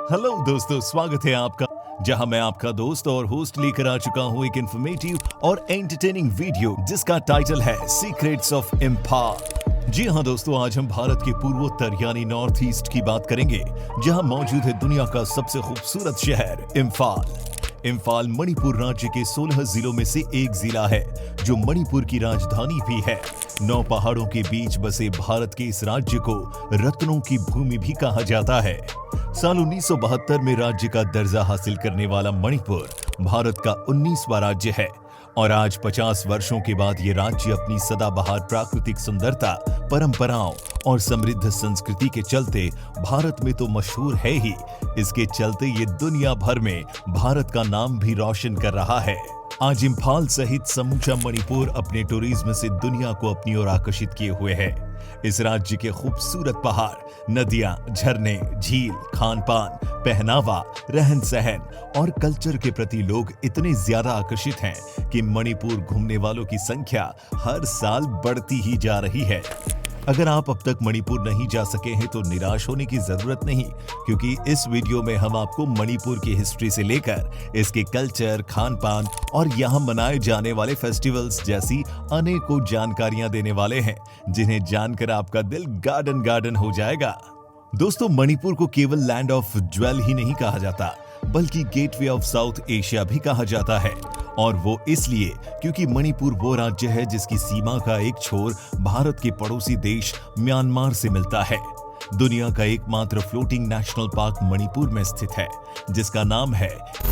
Hello दोस्तों, स्वागत है आपका, जहां मैं आपका दोस्त और होस्ट लेकर आ चुका हूं एक इंफॉर्मेटिव और एंटरटेनिंग वीडियो जिसका टाइटल है सीक्रेट्स ऑफ इम्फाल। जी हां दोस्तों, आज हम भारत के पूर्वोत्तर यानी नॉर्थ ईस्ट की बात करेंगे, जहां मौजूद है दुनिया का सबसे खूबसूरत शहर इम्फाल। इम्फाल मणिपुर राज्य के 16 जिलों में से एक जिला है, जो मणिपुर की राजधानी भी है। 9 पहाड़ों के बीच बसे भारत के इस राज्य को रत्नों की भूमि भी कहा जाता है। साल 1972 में राज्य का दर्जा हासिल करने वाला मणिपुर भारत का 19वां राज्य है और आज 50 वर्षों के बाद ये राज्य अपनी सदाबहार प्राकृतिक सुंदरता, परंपराओं और समृद्ध संस्कृति के चलते भारत में तो मशहूर है ही, इसके चलते ये दुनिया भर में भारत का नाम भी रोशन कर रहा है। आज इम्फाल सहित समूचा मणिपुर अपने टूरिज्म से दुनिया को अपनी ओर आकर्षित किए हुए है। इस राज्य के खूबसूरत पहाड़, नदियां, झरने, झील, खान पान, पहनावा, रहन सहन और कल्चर के प्रति लोग इतने ज्यादा आकर्षित हैं कि मणिपुर घूमने वालों की संख्या हर साल बढ़ती ही जा रही है। अगर आप अब तक मणिपुर नहीं जा सके हैं तो निराश होने की जरूरत नहीं, क्योंकि इस वीडियो में हम आपको मणिपुर की हिस्ट्री से लेकर इसके कल्चर, खान पान और यहाँ मनाए जाने वाले फेस्टिवल्स जैसी अनेकों जानकारियां देने वाले हैं, जिन्हें जानकर आपका दिल गार्डन गार्डन हो जाएगा। दोस्तों, मणिपुर को केवल लैंड ऑफ ज्वेल ही नहीं कहा जाता, बल्कि गेटवे ऑफ साउथ एशिया भी कहा जाता है, और वो इसलिए क्योंकि मणिपुर वो राज्य है जिसकी सीमा का एक छोर भारत के पड़ोसी देश म्यांमार से मिलता है। दुनिया का एकमात्र फ्लोटिंग नेशनल पार्क मणिपुर में स्थित है, जिसका नाम है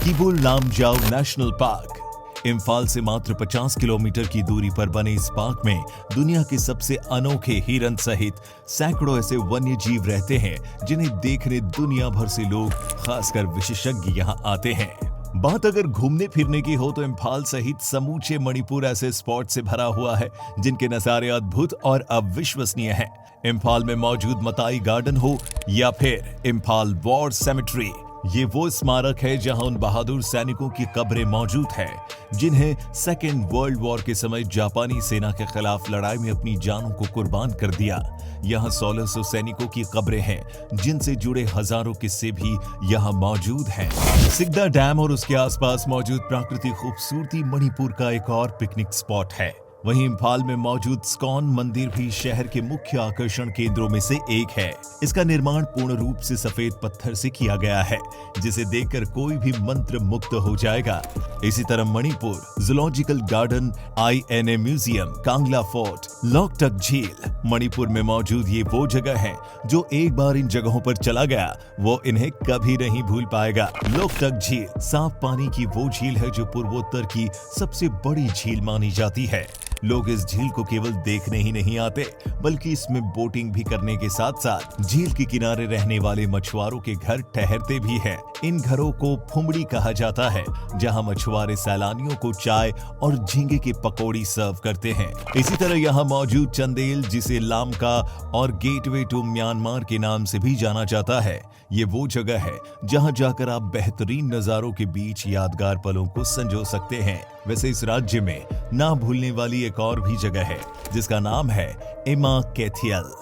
किबुल लामजाओ नेशनल पार्क। इम्फाल से मात्र 50 किलोमीटर की दूरी पर बने इस पार्क में दुनिया के सबसे अनोखे हिरन सहित सैकड़ों ऐसे वन्य जीव रहते हैं, जिन्हें देखने दुनिया भर से लोग, खासकर विशेषज्ञ यहाँ आते हैं। बात अगर घूमने फिरने की हो तो इम्फाल सहित समूचे मणिपुर ऐसे स्पॉट से भरा हुआ है जिनके नजारे अद्भुत और अविश्वसनीय हैं। इम्फाल में मौजूद मताई गार्डन हो या फिर इम्फाल वॉर सेमेट्री, ये वो स्मारक है जहां उन बहादुर सैनिकों की कब्रें मौजूद हैं, जिन्हें सेकेंड वर्ल्ड वॉर के समय जापानी सेना के खिलाफ लड़ाई में अपनी जानों को कुर्बान कर दिया। यहाँ 1600 सैनिकों की कब्रें हैं, जिनसे जुड़े हजारों किस्से भी यहाँ मौजूद हैं। सिकदा डैम और उसके आसपास मौजूद प्राकृतिक खूबसूरती मणिपुर का एक और पिकनिक स्पॉट है। वहीं इम्फाल में मौजूद स्कॉन मंदिर भी शहर के मुख्य आकर्षण केंद्रों में से एक है। इसका निर्माण पूर्ण रूप से सफेद पत्थर से किया गया है, जिसे देखकर कोई भी मंत्र मुक्त हो जाएगा। इसी तरह Manipur zoological garden, INA museum, Kangla fort, Loktak झील, मणिपुर में मौजूद ये वो जगह है जो एक बार इन जगहों पर चला गया वो इन्हें कभी नहीं भूल पाएगा। लोकटक झील साफ पानी की वो झील है जो पूर्वोत्तर की सबसे बड़ी झील मानी जाती है। लोग इस झील को केवल देखने ही नहीं आते, बल्कि इसमें बोटिंग भी करने के साथ साथ झील के किनारे रहने वाले मछुआरों के घर ठहरते भी हैं। इन घरों को फुमड़ी कहा जाता है, जहां मछुआरे सैलानियों को चाय और झींगे की पकौड़ी सर्व करते हैं। इसी तरह यहाँ मौजूद चंदेल, जिसे लामका और गेटवे टू म्यांमार के नाम से भी जाना जाता है, ये वो जगह है जहां जाकर आप बेहतरीन नजारों के बीच यादगार पलों को संजो सकते हैं। वैसे इस राज्य में ना भूलने वाली एक और भी जगह है, जिसका नाम है इमा कैथियल,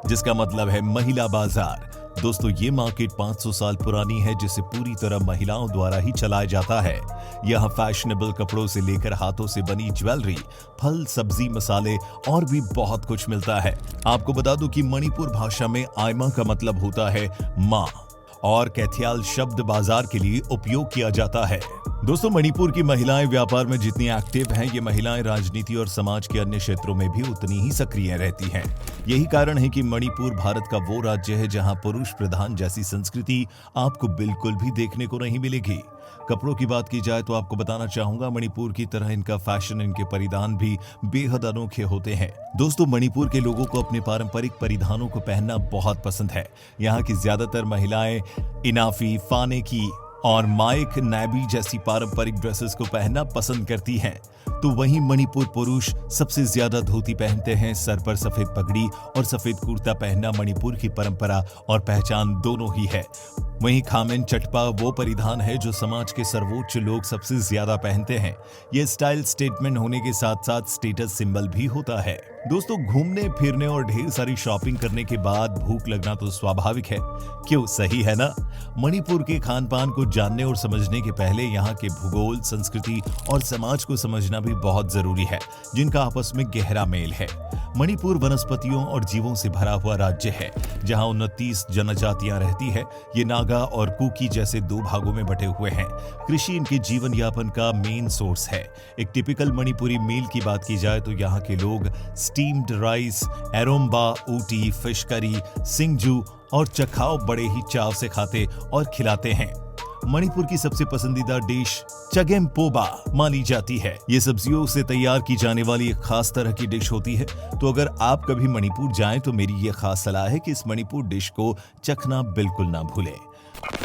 जिसका मतलब है महिला बाजार। दोस्तों, ये मार्केट 500 साल पुरानी है, जिसे पूरी तरह महिलाओं द्वारा ही चलाया जाता है। यहाँ फैशनेबल कपड़ों से लेकर हाथों से बनी ज्वेलरी, फल, सब्जी, मसाले और भी बहुत कुछ मिलता है। आपको बता दूं कि मणिपुर भाषा में आयमा का मतलब होता है माँ, और कैथियाल शब्द बाजार के लिए उपयोग किया जाता है। दोस्तों, मणिपुर की महिलाएं व्यापार में जितनी एक्टिव हैं, ये महिलाएं राजनीति और समाज के अन्य क्षेत्रों में भी उतनी ही सक्रिय रहती हैं। यही कारण है कि मणिपुर भारत का वो राज्य है जहां पुरुष प्रधान जैसी संस्कृति आपको बिल्कुल भी देखने को नहीं मिलेगी। कपड़ों की बात की जाए तो आपको बताना चाहूंगा, मणिपुर की तरह इनका फैशन, इनके परिधान भी बेहद अनोखे होते हैं। दोस्तों, मणिपुर के लोगों को अपने पारंपरिक परिधानों को पहनना बहुत पसंद है। यहाँ की ज्यादातर महिलाएं इनाफी, फाने की और माइक नैबी जैसी पारंपरिक ड्रेसेस को पहनना पसंद करती हैं। तो वहीं मणिपुर पुरुष सबसे ज्यादा धोती पहनते हैं। सर पर सफेद पगड़ी और सफेद कुर्ता पहनना मणिपुर की परंपरा और पहचान दोनों ही है। वहीं खामेन चटपा वो परिधान है जो समाज के सर्वोच्च लोग सबसे ज्यादा पहनते हैं। ये स्टाइल स्टेटमेंट होने के साथ साथ स्टेटस सिंबल भी होता है। दोस्तों, घूमने फिरने और ढेर सारी शॉपिंग करने के बाद भूख लगना तो स्वाभाविक है। क्यों, सही है ना? मणिपुर के खान पान को जानने और समझने के पहले यहाँ के भूगोल, संस्कृति और समाज को समझना भी बहुत जरूरी है, जिनका आपस में गहरा मेल है। मणिपुर वनस्पतियों और जीवों से भरा हुआ राज्य है, जहाँ 29 जनजातियां रहती है। ये नागा और कुकी जैसे 2 भागों में बटे हुए हैं। कृषि इनके जीवन यापन का मेन सोर्स है। एक टिपिकल मणिपुरी मील की बात की जाए तो यहाँ के लोग steamed rice, eromba, ooti, fish curry, singju और चखाओ बड़े ही चाव से खाते और खिलाते हैं। मणिपुर की सबसे पसंदीदा डिश चगेमपोबा मानी जाती है। ये सब्जियों से तैयार की जाने वाली एक खास तरह की डिश होती है। तो अगर आप कभी मणिपुर जाएं तो मेरी ये खास सलाह है कि इस मणिपुर डिश को चखना बिल्कुल ना भूलें।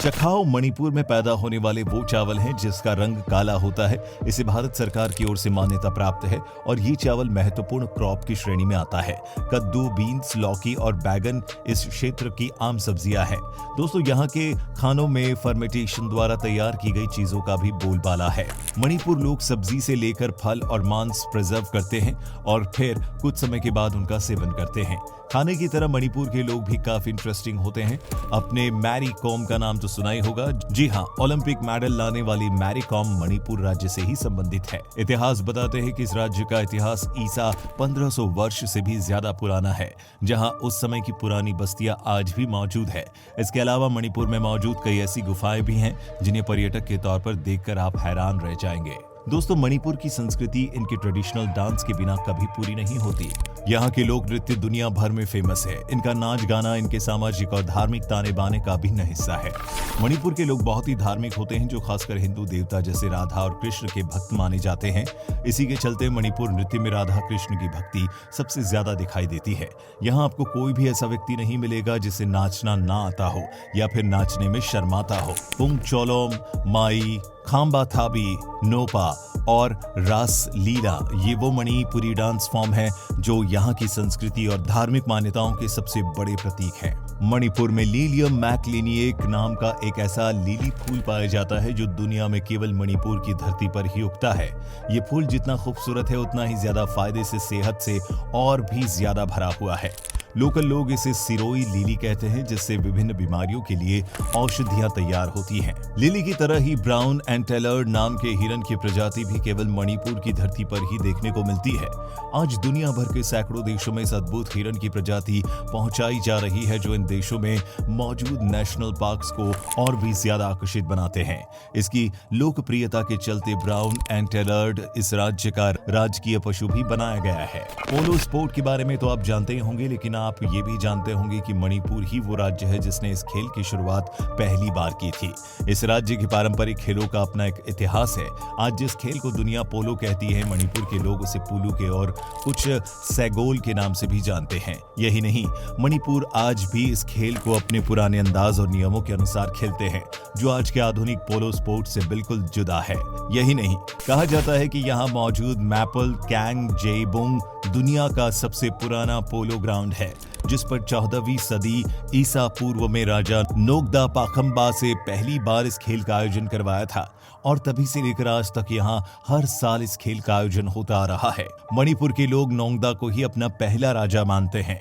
चखाओ मणिपुर में पैदा होने वाले वो चावल हैं जिसका रंग काला होता है। इसे भारत सरकार की ओर से मान्यता प्राप्त है और ये चावल महत्वपूर्ण क्रॉप की श्रेणी में आता है। कद्दू, बीन्स, लौकी और बैगन इस क्षेत्र की आम सब्जियां हैं। दोस्तों, यहाँ के खानों में फर्मेंटेशन द्वारा तैयार की गई चीजों का भी बोलबाला है। मणिपुर लोग सब्जी से लेकर फल और मांस प्रिजर्व करते हैं और फिर कुछ समय के बाद उनका सेवन करते हैं। खाने की तरह मणिपुर के लोग भी काफी इंटरेस्टिंग होते हैं। अपने मैरी कॉम का नाम तो सुना ही होगा। जी हाँ, ओलंपिक मेडल लाने वाली मैरी कॉम मणिपुर राज्य से ही संबंधित है। इतिहास बताते हैं कि इस राज्य का इतिहास ईसा 1500 वर्ष से भी ज्यादा पुराना है, जहां उस समय की पुरानी बस्तियां आज भी मौजूद है। इसके अलावा मणिपुर में मौजूद कई ऐसी गुफाएं भी हैं जिन्हें पर्यटक के तौर पर देखकर आप हैरान रह जाएंगे। दोस्तों, मणिपुर की संस्कृति इनके ट्रेडिशनल डांस के बिना कभी पूरी नहीं होती। यहाँ के लोक नृत्य दुनिया भर में फेमस है। इनका नाच गाना इनके सामाजिक और धार्मिक ताने बाने का भिन्न हिस्सा है। मणिपुर के लोग बहुत ही धार्मिक होते हैं, जो खासकर हिंदू देवता जैसे राधा और कृष्ण के भक्त माने जाते हैं। इसी के चलते मणिपुर नृत्य में राधा कृष्ण की भक्ति सबसे ज्यादा दिखाई देती है। यहाँ आपको कोई भी ऐसा व्यक्ति नहीं मिलेगा जिसे नाचना ना आता हो या फिर नाचने में शर्माता हो। पुंग चोलोम, माई, खाम्बा थाबी, नोपा और रास लीला, ये वो मणिपुरी डांस फॉर्म है जो यहाँ की संस्कृति और धार्मिक मान्यताओं के सबसे बड़े प्रतीक हैं। मणिपुर में लीलियम मैकलिनिएक नाम का एक ऐसा लिली फूल पाया जाता है जो दुनिया में केवल मणिपुर की धरती पर ही उगता है। ये फूल जितना खूबसूरत है उतना ही ज्यादा फायदे से, सेहत से और भी ज्यादा भरा हुआ है। लोकल लोग इसे सिरोई लिली कहते हैं, जिससे विभिन्न बीमारियों के लिए औषधियां तैयार होती हैं। लिली की तरह ही ब्राउन एंटेलर्ड नाम के हिरन की प्रजाति भी केवल मणिपुर की धरती पर ही देखने को मिलती है। आज दुनिया भर के सैकड़ों देशों में इस अद्भुत हिरन की प्रजाति पहुंचाई जा रही है, जो इन देशों में मौजूद नेशनल पार्क्स को और भी ज्यादा आकर्षित बनाते हैं। इसकी लोकप्रियता के चलते ब्राउन एंटेलर्ड इस राज्य का राजकीय पशु भी बनाया गया है। पोलो स्पोर्ट के बारे में तो आप जानते ही होंगे, लेकिन आप ये भी जानते होंगे कि मणिपुर ही वो राज्य है जिसने इस खेल की शुरुआत पहली बार की थी। इस राज्य के पारंपरिक खेलों का अपना एक इतिहास है। आज जिस खेल को दुनिया पोलो कहती है, मणिपुर के लोग उसे पुलू के और कुछ सैगोल के नाम से भी जानते हैं। यही नहीं, मणिपुर आज भी इस खेल को अपने पुराने अंदाज और नियमों के अनुसार खेलते हैं, जो आज के आधुनिक पोलो स्पोर्ट से बिल्कुल जुदा है। यही नहीं, कहा जाता है कि यहाँ मौजूद मैपल कैंग जेबुंग दुनिया का सबसे पुराना पोलो ग्राउंड है, जिस पर 14वीं सदी ईसा पूर्व में राजा नोगदा पाखंबा से पहली बार इस खेल का आयोजन करवाया था और तभी से लेकर आज तक यहाँ हर साल इस खेल का आयोजन होता आ रहा है। मणिपुर के लोग नोगदा को ही अपना पहला राजा मानते हैं।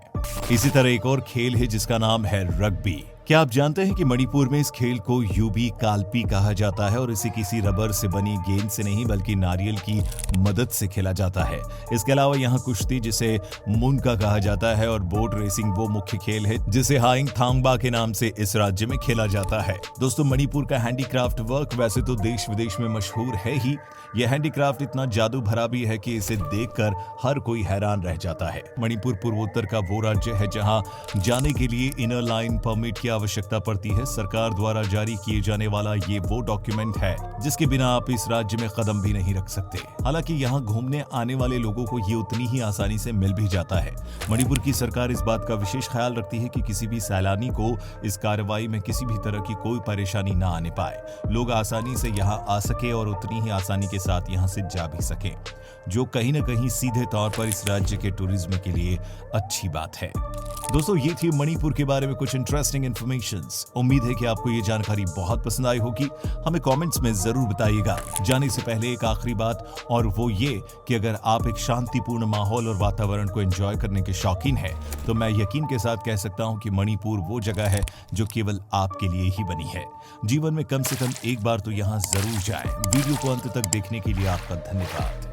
इसी तरह एक और खेल है जिसका नाम है रग्बी। क्या आप जानते हैं कि मणिपुर में इस खेल को यूबी काल्पी कहा जाता है और इसे किसी रबर से बनी गेंद से नहीं बल्कि नारियल की मदद से खेला जाता है। इसके अलावा यहाँ कुश्ती, जिसे मुनका कहा जाता है, और बोट रेसिंग वो मुख्य खेल है जिसे हाइंग थांगबा के नाम से इस राज्य में खेला जाता है। दोस्तों, मणिपुर का हैंडीक्राफ्ट वर्क वैसे तो देश विदेश में मशहूर है ही। यह हैंडीक्राफ्ट इतना जादू भरा भी है कि इसे देखकर हर कोई हैरान रह जाता है। मणिपुर पूर्वोत्तर का वो राज्य है जहाँ जाने के लिए इनर लाइन परमिट की आवश्यकता पड़ती है। सरकार द्वारा जारी किए जाने वाला ये वो डॉक्यूमेंट है जिसके बिना आप इस राज्य में कदम भी नहीं रख सकते। हालांकि यहाँ घूमने आने वाले लोगों को ये उतनी ही आसानी से मिल भी जाता है। मणिपुर की सरकार इस बात का विशेष ख्याल रखती है कि किसी भी सैलानी को इस कार्रवाई में किसी भी तरह की कोई परेशानी ना आने पाए। लोग आसानी से यहाँ आ सके और उतनी ही आसानी के साथ यहाँ से जा भी सके, जो कहीं न कहीं सीधे तौर पर इस राज्य के टूरिज्म के लिए अच्छी बात है। दोस्तों ये थी मणिपुर के बारे में कुछ इंटरेस्टिंग इन्फॉर्मेशंस। उम्मीद है कि आपको ये जानकारी बहुत पसंद आई होगी। हमें कमेंट्स में जरूर बताइएगा। जाने से पहले एक आखिरी बात, और वो ये कि अगर आप एक शांतिपूर्ण माहौल और वातावरण को एंजॉय करने के शौकीन हैं, तो मैं यकीन के साथ कह सकता हूं कि मणिपुर वो जगह है जो केवल आपके लिए ही बनी है। जीवन में कम से कम एक बार तो यहां जरूर जाएं। वीडियो को अंत तक देखने के लिए आपका धन्यवाद।